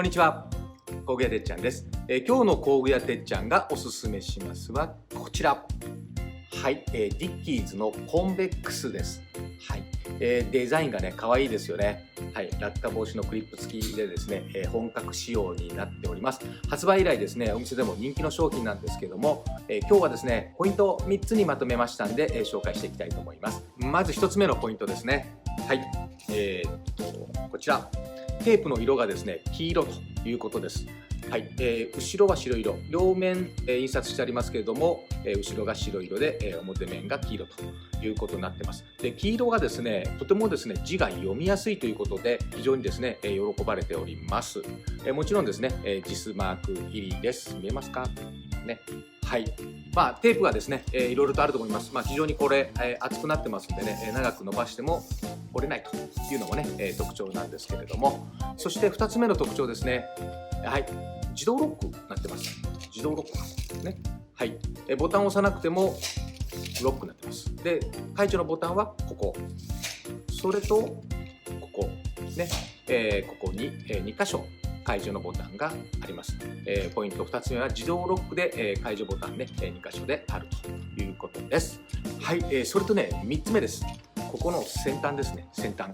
こんにちは、工具屋てっちゃんです。今日の工具屋てっちゃんがおすすめしますはこちら。はい、ディッキーズのコンベックスです。はい、デザインがね、可愛いですよね。はい、落下防止のクリップ付きでですね、本格仕様になっております。発売以来ですね、お店でも人気の商品なんですけども、今日はですね、ポイントを3つにまとめましたんで、紹介していきたいと思います。まず1つ目のポイントですね。はい、こちら。テープの色がですね、黄色ということです。はい、後ろは白色、両面、印刷してありますけれども、後ろが白色で、表面が黄色ということになってます。で、黄色がですね、とてもですね、字が読みやすいということで、非常にですね、喜ばれております。もちろんですね、JISマーク入りです。見えますか？ね。はい。テープがですね、いろいろとあると思います。非常にこれ、厚くなってますんでね、長く伸ばしても折れないというのもね、特徴なんですけれども、そして2つ目の特徴ですね。はい。自動ロックになってます。自動ロック。ね。はい。ボタンを押さなくてもロックになってます。で、解除のボタンはここ。それと、ここ。ね。ここに、2箇所。解除のボタンがあります。ポイント2つ目は自動ロックで、解除ボタンね、2箇所であるということです。はい、それとね、3つ目です。ここの先端ですね、先端。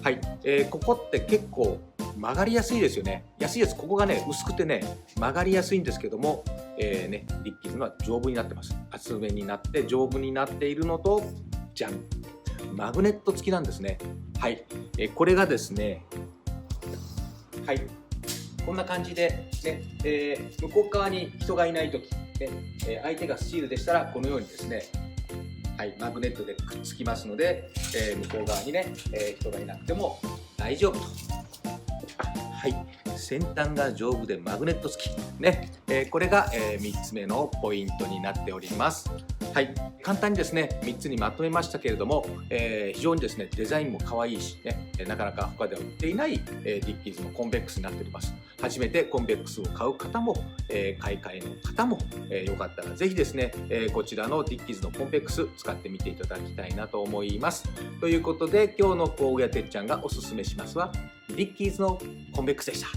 はい、ここって結構曲がりやすいですよね。安いやつ、ここがね、薄くてね、曲がりやすいんですけども、ディッキーズのは丈夫になってます。厚めになって丈夫になっているのと、じゃん、マグネット付きなんですね。はい、これがですね、はい。こんな感じで、ね向こう側に人がいないとき、ね相手がスチールでしたらこのようにですね、はい、マグネットでくっつきますので、向こう側にね、人がいなくても大丈夫と。はい、先端が丈夫でマグネット付き、ねこれが、3つ目のポイントになっております。はい、簡単にですね3つにまとめましたけれども、非常にですねデザインも可愛いし、ね、なかなか他では売っていない、ディッキーズのコンベックスになっております。初めてコンベックスを買う方も、買い替えの方も、よかったらぜひですね、こちらのディッキーズのコンベックス使ってみていただきたいなと思います。ということで今日の工具屋てっちゃんがおすすめしますはディッキーズのコンベックスでした。